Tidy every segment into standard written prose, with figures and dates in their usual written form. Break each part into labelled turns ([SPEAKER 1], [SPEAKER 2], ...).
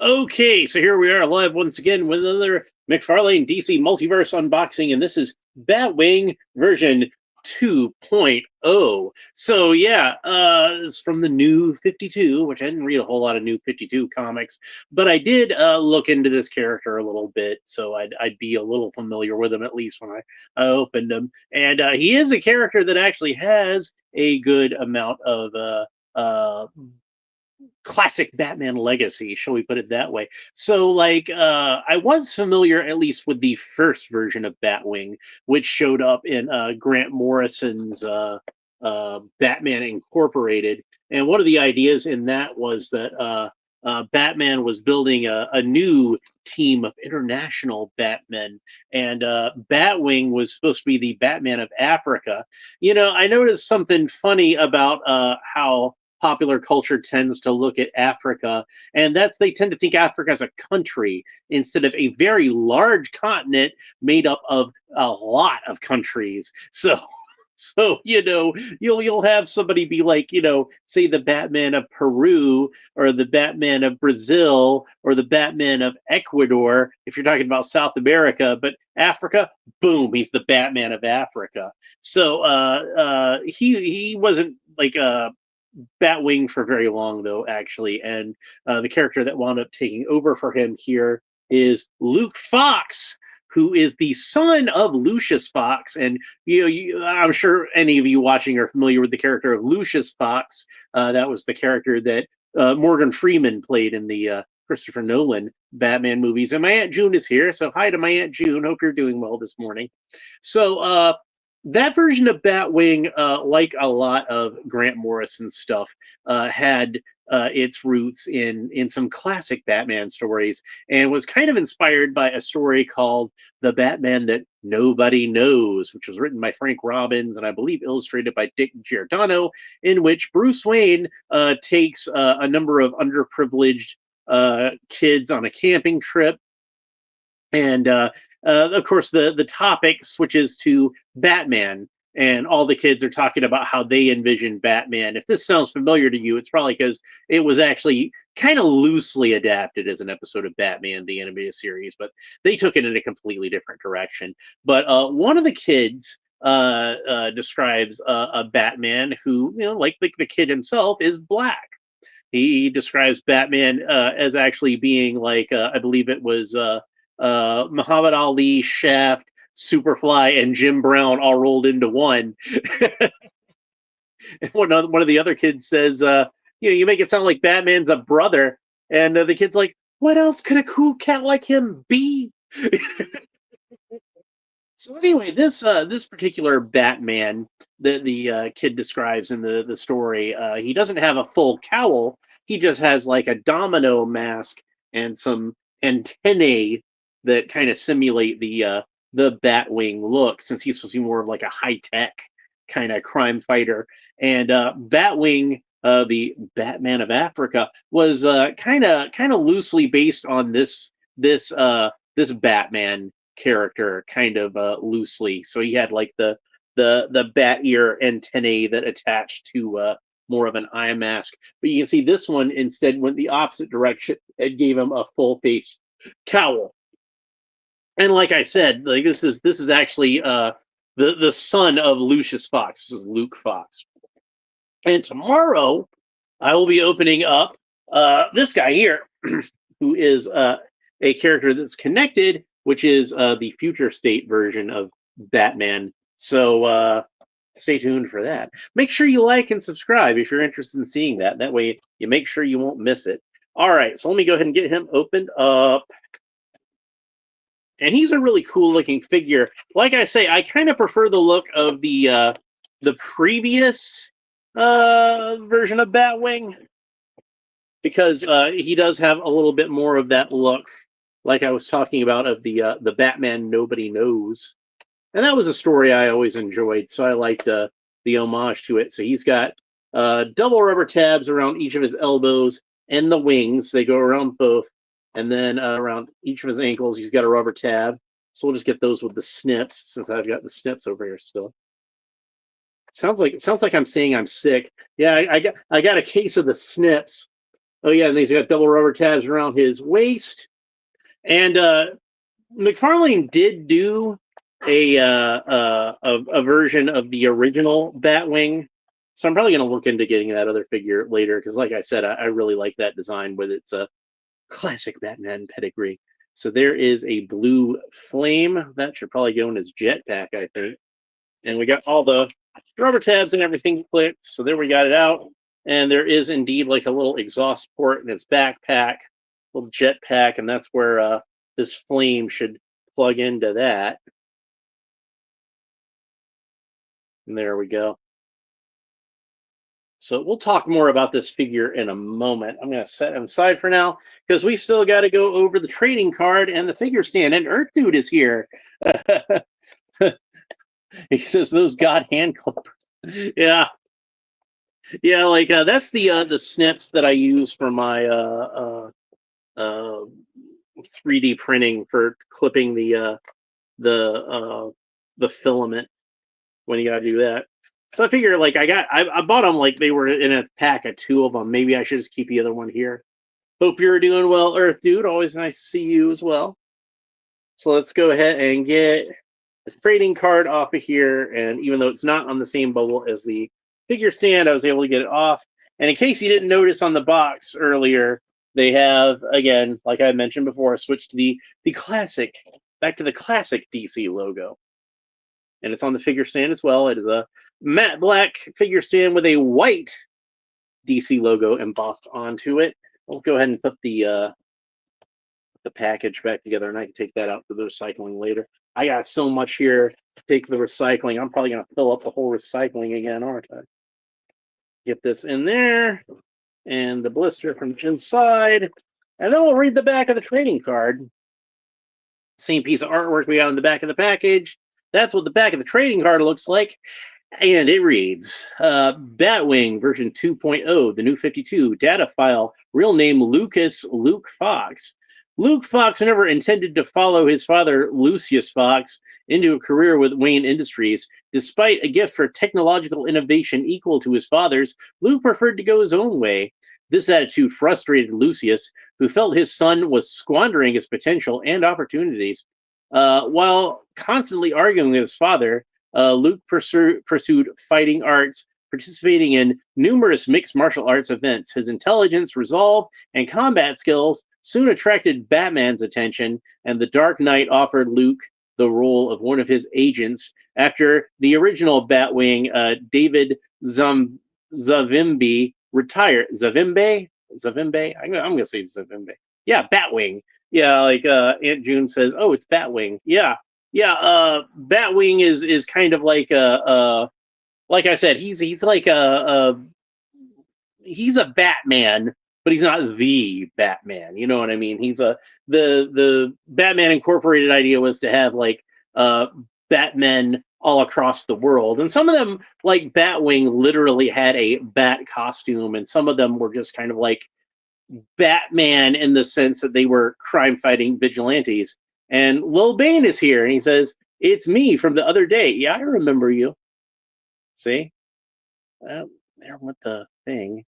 [SPEAKER 1] Okay, so here we are live once again with another Mcfarlane DC Multiverse unboxing, and this is Batwing version 2.0. So yeah, it's from the new 52, which I didn't read a whole lot of new 52 comics, but I did look into this character a little bit, so I'd be a little familiar with him at least when I opened him. And he is a character that actually has a good amount of classic Batman legacy, shall we put it that way? So, like, I was familiar at least with the first version of Batwing, which showed up in Grant Morrison's Batman Incorporated. And one of the ideas in that was that Batman was building a new team of international Batmen, and Batwing was supposed to be the Batman of Africa. You know, I noticed something funny about how popular culture tends to look at Africa, and that's they tend to think Africa as a country instead of a very large continent made up of a lot of countries. So you'll have somebody be like, say the Batman of Peru or the Batman of Brazil or the Batman of Ecuador if you're talking about South America, but Africa, boom, he's the Batman of Africa. So he wasn't like Batwing for very long, though, actually. And the character that wound up taking over for him here is Luke Fox, who is the son of Lucius Fox. And I'm sure any of you watching are familiar with the character of Lucius Fox. That was the character that Morgan Freeman played in the Christopher Nolan Batman movies. And my Aunt June is here, so hi to my Aunt June. Hope you're doing well this morning. So that version of Batwing, like a lot of Grant Morrison stuff, had its roots in some classic Batman stories, and was kind of inspired by a story called "The Batman That Nobody Knows," which was written by Frank Robbins and I believe illustrated by Dick Giordano, in which Bruce Wayne takes a number of underprivileged kids on a camping trip, and of course the topic switches to Batman, and all the kids are talking about how they envision Batman. If this sounds familiar to you, it's probably because it was actually kind of loosely adapted as an episode of Batman the animated series, but they took it in a completely different direction. But one of the kids describes a Batman who, like the kid himself, is black. He describes Batman as actually being like, I believe it was Muhammad Ali, Shaft, Superfly, and Jim Brown all rolled into one. And one of the other kids says, you make it sound like Batman's a brother. And the kid's like, what else could a cool cat like him be? So anyway, this particular Batman that the kid describes in the story, he doesn't have a full cowl. He just has like a domino mask and some antennae that kind of simulate the Batwing look, since he's supposed to be more of like a high tech kind of crime fighter. And Batwing, the Batman of Africa, was kind of loosely based on this Batman character, kind of loosely. So he had like the bat ear antennae that attached to more of an eye mask. But you can see this one instead went the opposite direction. It gave him a full face cowl. And like I said, like this is actually the son of Lucius Fox. This is Luke Fox. And tomorrow I will be opening up this guy here, who is a character that's connected, which is the future state version of Batman. So stay tuned for that. Make sure you like and subscribe if you're interested in seeing that. That way you make sure you won't miss it. All right, so let me go ahead and get him opened up. And he's a really cool looking figure. Like I say, I kind of prefer the look of the previous version of Batwing, because he does have a little bit more of that look, like I was talking about, of the Batman Nobody Knows. And that was a story I always enjoyed, so I liked the homage to it. So he's got double rubber tabs around each of his elbows and the wings. They go around both. And then around each of his ankles, he's got a rubber tab. So we'll just get those with the snips, since I've got the snips over here still. Sounds like I'm saying I'm sick. Yeah, I got a case of the snips. Oh yeah, and he's got double rubber tabs around his waist. And Mcfarlane did do a version of the original Batwing, so I'm probably going to look into getting that other figure later because, like I said, I really like that design with its classic Batman pedigree. So there is a blue flame that should probably go in his jetpack, I think. And we got all the rubber tabs and everything clipped. So there we got it out. And there is indeed like a little exhaust port in its backpack, little jetpack, and that's where this flame should plug into that. And there we go. So we'll talk more about this figure in a moment. I'm going to set him aside for now because we still got to go over the trading card and the figure stand. And Earth Dude is here. He says those god hand clippers. Yeah, yeah. Like that's the snips that I use for my 3D printing for clipping the filament when you got to do that. So I figure like I bought them like they were in a pack of 2 of them. Maybe I should just keep the other one here. Hope you're doing well, Earth Dude. Always nice to see you as well. So let's go ahead and get the trading card off of here. And even though it's not on the same bubble as the figure stand, I was able to get it off. And in case you didn't notice on the box earlier, they have, again, like I mentioned before, switched to the classic, back to the classic DC logo. And it's on the figure stand as well. It is a matte black figure stand with a white DC logo embossed onto it. We'll go ahead and put the package back together, and I can take that out for the recycling later. I got so much here to take the recycling. I'm probably going to fill up the whole recycling again, aren't I? Get this in there, and the blister from the inside, and then we'll read the back of the trading card. Same piece of artwork we got on the back of the package. That's what the back of the trading card looks like. And it reads, Batwing version 2.0, the new 52, data file, real name Lucas Luke Fox. Luke Fox never intended to follow his father, Lucius Fox, into a career with Wayne Industries. Despite a gift for technological innovation equal to his father's, Luke preferred to go his own way. This attitude frustrated Lucius, who felt his son was squandering his potential and opportunities. While constantly arguing with his father, Luke pursued fighting arts, participating in numerous mixed martial arts events. His intelligence, resolve, and combat skills soon attracted Batman's attention, and the Dark Knight offered Luke the role of one of his agents after the original Batwing, David Zavimbe, retired. Zavimbe? I'm going to say Zavimbe. Yeah, Batwing. Yeah, like Aunt June says, oh, it's Batwing. Yeah, Batwing is kind of like like I said, he's like he's a Batman, but he's not the Batman. You know what I mean? He's the Batman Incorporated idea was to have like Batmen all across the world, and some of them, like Batwing, literally had a bat costume, and some of them were just kind of like Batman in the sense that they were crime fighting vigilantes. And Lil Bane is here, and he says, "It's me from the other day. Yeah, I remember you." See, there went the thing.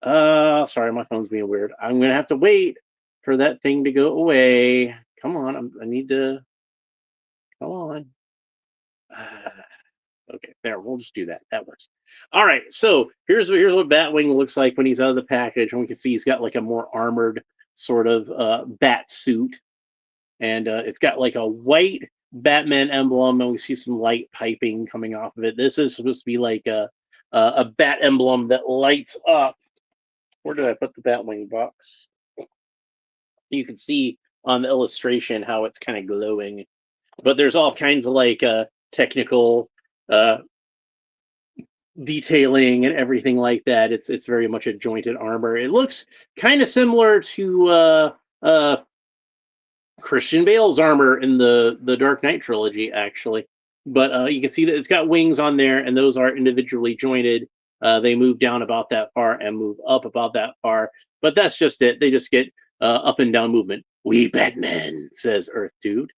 [SPEAKER 1] Sorry, my phone's being weird. I'm gonna have to wait for that thing to go away. Come on, I need to. Come on. Okay, there. We'll just do that. That works. All right. So here's what Batwing looks like when he's out of the package, and we can see he's got like a more armored sort of bat suit, and it's got like a white Batman emblem, and we see some light piping coming off of it. This is supposed to be like a bat emblem that lights up. Where did I put the Batwing box? You can see on the illustration how it's kind of glowing, but there's all kinds of like technical detailing and everything like that. It's very much a jointed armor. It looks kind of similar to Christian Bale's armor in the Dark Knight trilogy, actually. But you can see that it's got wings on there, and those are individually jointed. They move down about that far and move up about that far. But that's just it. They just get up and down movement. We Batman, says Earth Dude.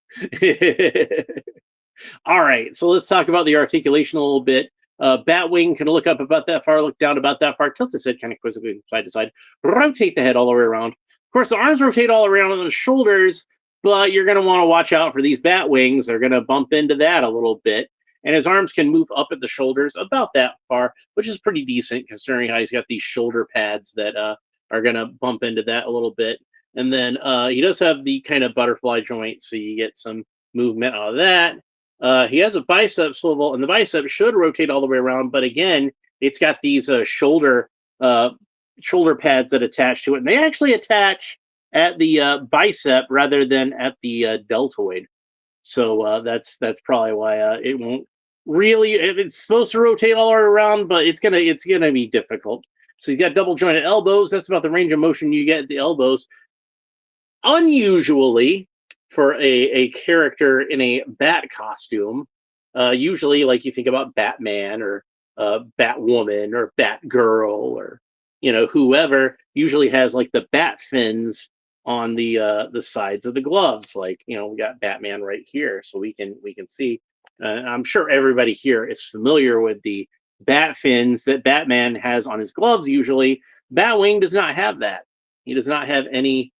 [SPEAKER 1] All right, so let's talk about the articulation a little bit. Batwing can look up about that far, look down about that far, tilt his head kind of quizzically side to side, rotate the head all the way around. Of course, the arms rotate all around on the shoulders, but you're going to want to watch out for these bat wings. They're going to bump into that a little bit. And his arms can move up at the shoulders about that far, which is pretty decent considering how he's got these shoulder pads that are going to bump into that a little bit. And then he does have the kind of butterfly joint, so you get some movement out of that. He has a bicep swivel, and the bicep should rotate all the way around. But again, it's got these shoulder pads that attach to it, and they actually attach at the bicep rather than at the deltoid. So that's probably why it won't really. It's supposed to rotate all the way around, but it's gonna be difficult. So he's got double jointed elbows. That's about the range of motion you get at the elbows. Unusually, for a character in a bat costume, usually like you think about Batman or Batwoman or Batgirl or whoever usually has like the bat fins on the sides of the gloves. Like we got Batman right here, so we can see. I'm sure everybody here is familiar with the bat fins that Batman has on his gloves. Usually, Batwing does not have that. He does not have any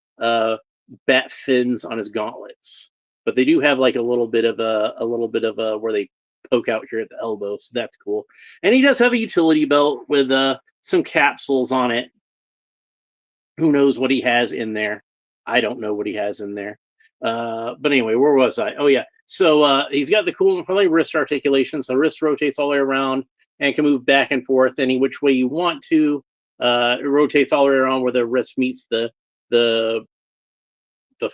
[SPEAKER 1] bat fins on his gauntlets, but they do have like a little bit of a where they poke out here at the elbow, so that's cool. And he does have a utility belt with some capsules on it. Who knows what he has in there? I don't know what he has in there. But anyway, where was I? Oh yeah, so he's got the cool wrist articulation, so wrist rotates all the way around and can move back and forth any which way you want to. It rotates all the way around where the wrist meets the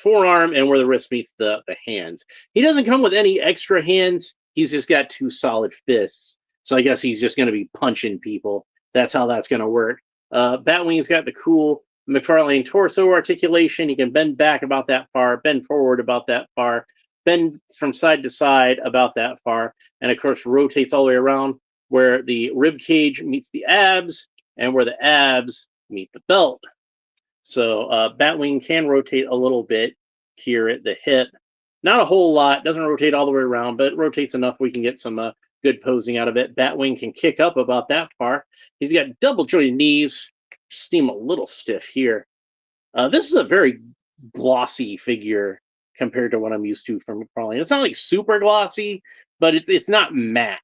[SPEAKER 1] forearm and where the wrist meets the hands. He doesn't come with any extra hands. He's just got two solid fists. So I guess he's just going to be punching people. That's how that's going to work. Batwing's got the cool Mcfarlane torso articulation. He can bend back about that far, bend forward about that far, bend from side to side about that far, and of course rotates all the way around where the rib cage meets the abs and where the abs meet the belt. So Batwing can rotate a little bit here at the hip. Not a whole lot. Doesn't rotate all the way around, but it rotates enough we can get some good posing out of it. Batwing can kick up about that far. He's got double jointed knees. Seem a little stiff here. This is a very glossy figure compared to what I'm used to from Mcfarlane. It's not like super glossy, but it's not matte,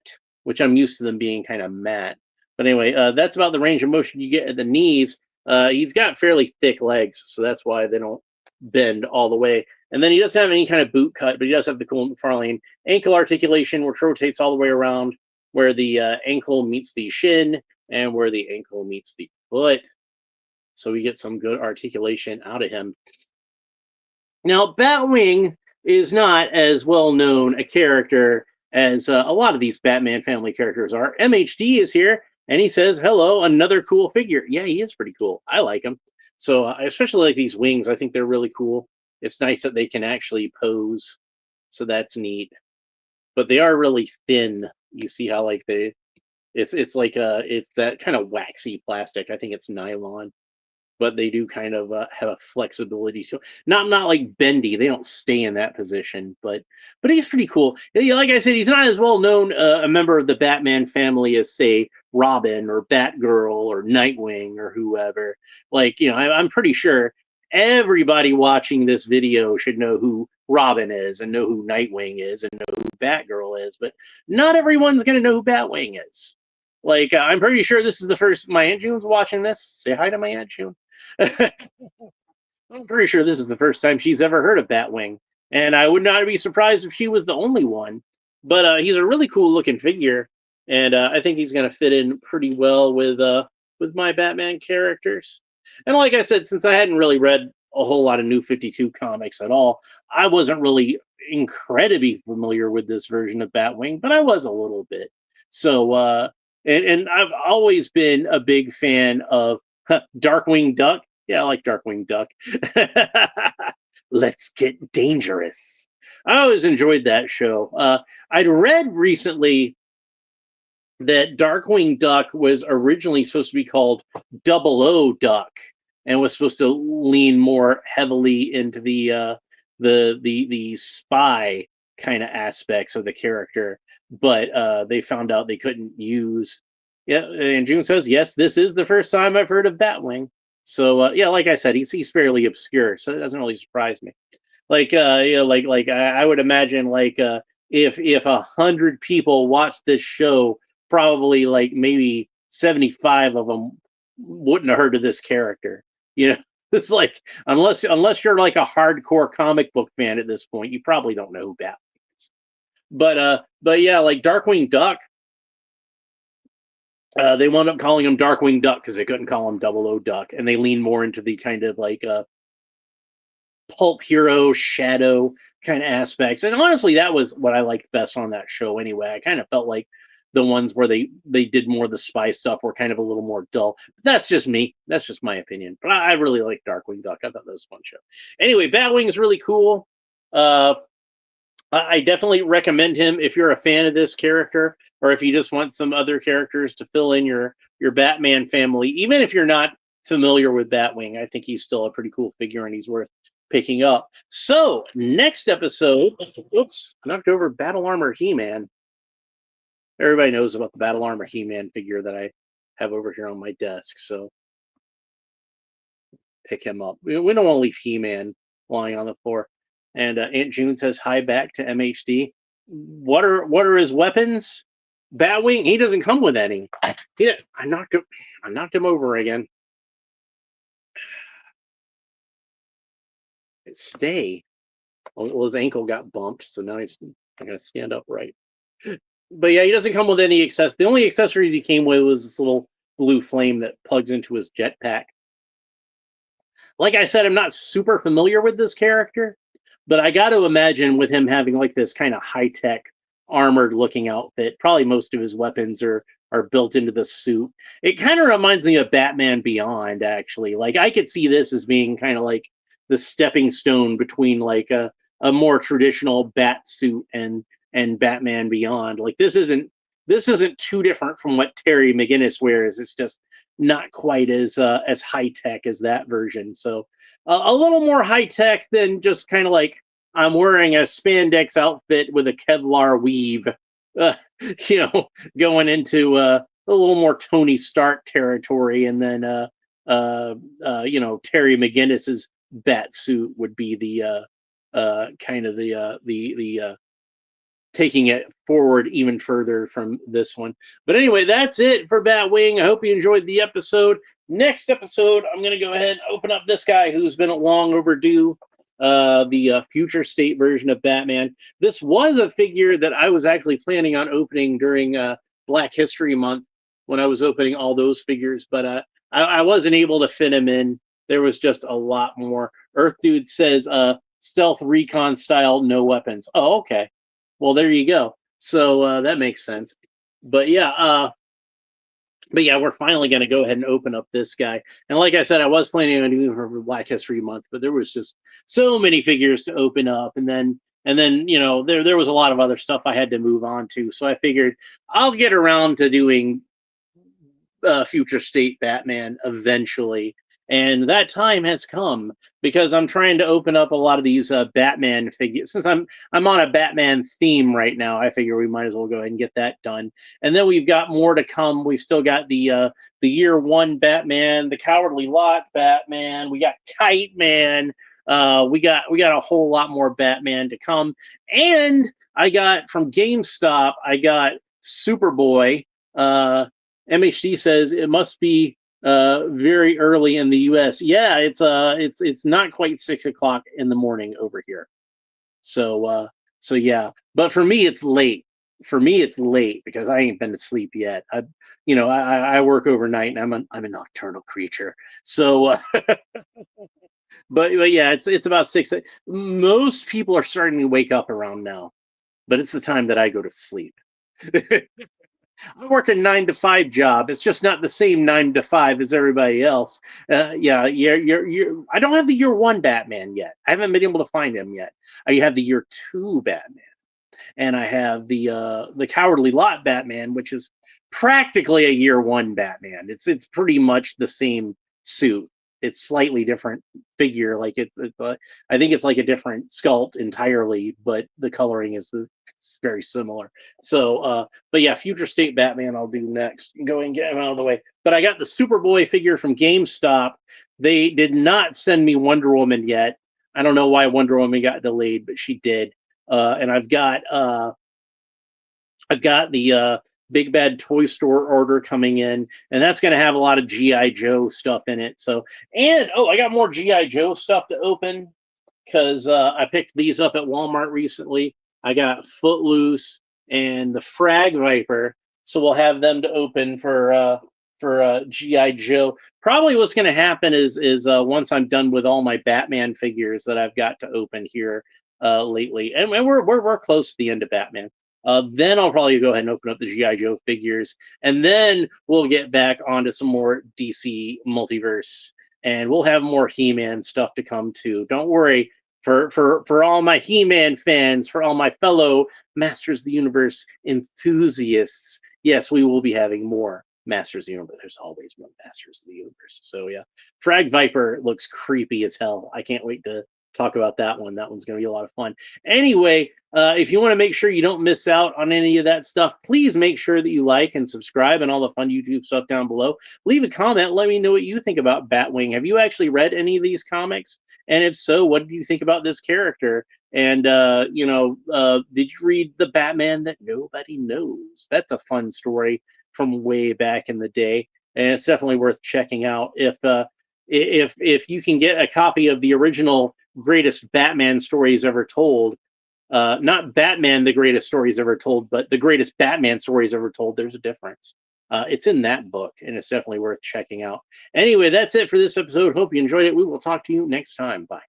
[SPEAKER 1] which I'm used to them being kind of matte. But anyway, that's about the range of motion you get at the knees. He's got fairly thick legs, so that's why they don't bend all the way. And then he doesn't have any kind of boot cut, but he does have the cool Mcfarlane ankle articulation, which rotates all the way around where the ankle meets the shin and where the ankle meets the foot. So we get some good articulation out of him. Now, Batwing is not as well known a character as a lot of these Batman family characters are. MHD is here, and he says, hello, another cool figure. Yeah, he is pretty cool. I like him. So I especially like these wings. I think they're really cool. It's nice that they can actually pose. So that's neat. But they are really thin. You see how like it's like it's that kind of waxy plastic. I think it's nylon. But they do kind of have a flexibility to it. Not like bendy. They don't stay in that position, but he's pretty cool. Like I said, he's not as well known a member of the Batman family as say Robin or Batgirl or Nightwing or whoever. Like I'm pretty sure everybody watching this video should know who Robin is and know who Nightwing is and know who Batgirl is, but not everyone's gonna know who Batwing is. Like I'm pretty sure this is the first. My Aunt June's watching this. Say hi to my Aunt June. I'm pretty sure this is the first time she's ever heard of Batwing, and I would not be surprised if she was the only one. But he's a really cool looking figure, and I think he's going to fit in pretty well with my Batman characters. And like I said, since I hadn't really read a whole lot of New 52 comics at all, I wasn't really incredibly familiar with this version of Batwing, but I was a little bit. So and I've always been a big fan of Darkwing Duck. Yeah, I like Darkwing Duck. Let's get dangerous. I always enjoyed that show. I'd read recently that Darkwing Duck was originally supposed to be called 00 Duck and was supposed to lean more heavily into the spy kind of aspects of the character. but they found out they couldn't use. Yeah, and June says, "Yes, this is the first time I've heard of Batwing." So yeah, like I said, he's fairly obscure, so it doesn't really surprise me. Like I would imagine if 100 people watched this show, probably like maybe 75 of them wouldn't have heard of this character. You know, it's like unless you're like a hardcore comic book fan at this point, you probably don't know who Batman is. But yeah, like Darkwing Duck, they wound up calling him Darkwing Duck because they couldn't call him Double O Duck, and they lean more into the kind of like pulp hero shadow kind of aspects. And honestly, that was what I liked best on that show anyway. I kind of felt like the ones where they did more of the spy stuff were kind of a little more dull. But that's just me. That's just my opinion. But I really like Darkwing Duck. I thought that was a fun show. Anyway, Batwing is really cool. Uh, I definitely recommend him if you're a fan of this character, or if you just want some other characters to fill in your Batman family. Even if you're not familiar with Batwing, I think he's still a pretty cool figure and he's worth picking up. So next episode, oops, knocked over Battle Armor He-Man. Everybody knows about the Battle Armor He-Man figure that I have over here on my desk, so pick him up. We don't want to leave He-Man lying on the floor. And Aunt June says hi back to MHD. What are his weapons? Batwing. He doesn't come with any. I knocked him. I knocked him over again. Stay. Well, his ankle got bumped, so now he's not gonna stand upright. But yeah, he doesn't come with any access. The only accessories he came with was this little blue flame that plugs into his jetpack. Like I said, I'm not super familiar with this character, but I got to imagine with him having like this kind of high tech armored looking outfit, probably most of his weapons are built into the suit. It kind of reminds me of Batman Beyond, actually. Like I could see this as being kind of like the stepping stone between like a more traditional bat suit and Batman Beyond. Like this isn't too different from what Terry McGinnis wears. It's just not quite as high tech as that version. So a little more high tech than just kind of like I'm wearing a spandex outfit with a Kevlar weave. Uh, you know, going into a little more Tony Stark territory, and then Terry McGinnis's bat suit would be the kind of the taking it forward even further from this one. But anyway, that's it for Batwing. I hope you enjoyed the episode. Next episode, I'm going to go ahead and open up this guy who's been long overdue, the future state version of Batman. This was a figure that I was actually planning on opening during Black History Month when I was opening all those figures, but I wasn't able to fit him in. There was just a lot more. Earth Dude says stealth recon style, no weapons. Oh, okay. Well, there you go. So that makes sense. But yeah, we're finally going to go ahead and open up this guy. And like I said, I was planning on doing it for Black History Month, but there was just so many figures to open up, and then there was a lot of other stuff I had to move on to. So I figured I'll get around to doing future state Batman eventually. And that time has come because I'm trying to open up a lot of these Batman figures. Since I'm on a Batman theme right now, I figure we might as well go ahead and get that done. And then we've got more to come. We've still got the year one Batman, the Cowardly Lot Batman. We got Kite Man. We got a whole lot more Batman to come. And I got from GameStop. I got Superboy. MHD says it must be very early in the U.S. Yeah, it's not quite 6 o'clock in the morning over here. So yeah, but for me it's late. For me it's late because I ain't been to sleep yet. I work overnight and I'm a nocturnal creature. So, but yeah, it's about 6. Most people are starting to wake up around now, but it's the time that I go to sleep. I work a 9 to 5 job. It's just not the same 9 to 5 as everybody else. Yeah, you're. I don't have the year one Batman yet. I haven't been able to find him yet. I have the year two Batman, and I have the Cowardly Lot Batman, which is practically a year one Batman. It's pretty much the same suit. It's slightly different figure. Like I think it's like a different sculpt entirely, but the coloring is it's very similar. So, but yeah, Future State Batman I'll do next. Go and get him out of the way. But I got the Superboy figure from GameStop. They did not send me Wonder Woman yet. I don't know why Wonder Woman got delayed, but she did. And I've got the Big Bad Toy Store order coming in, and that's going to have a lot of GI Joe stuff in it. So, and I got more GI Joe stuff to open because I picked these up at Walmart recently. I got Footloose and the Frag Viper, so we'll have them to open for GI Joe. Probably what's going to happen is once I'm done with all my Batman figures that I've got to open here lately, and we're close to the end of Batman. Then I'll probably go ahead and open up the GI Joe figures, and then we'll get back onto some more DC Multiverse, and we'll have more He-Man stuff to come too. Don't worry, for all my He-Man fans, for all my fellow Masters of the Universe enthusiasts, yes, we will be having more Masters of the Universe. There's always more Masters of the Universe. So yeah, Frag Viper looks creepy as hell. I can't wait to talk about that one. That one's going to be a lot of fun. Anyway, if you want to make sure you don't miss out on any of that stuff, please make sure that you like and subscribe and all the fun YouTube stuff down below. Leave a comment. Let me know what you think about Batwing. Have you actually read any of these comics? And if so, what do you think about this character? And, did you read The Batman That Nobody Knows? That's a fun story from way back in the day. And it's definitely worth checking out. If you can get a copy of the original greatest Batman stories ever told, not Batman the greatest stories ever told, but the greatest Batman stories ever told, there's a difference. It's in that book, and it's definitely worth checking out. Anyway, that's it for this episode. Hope you enjoyed it. We will talk to you next time. Bye.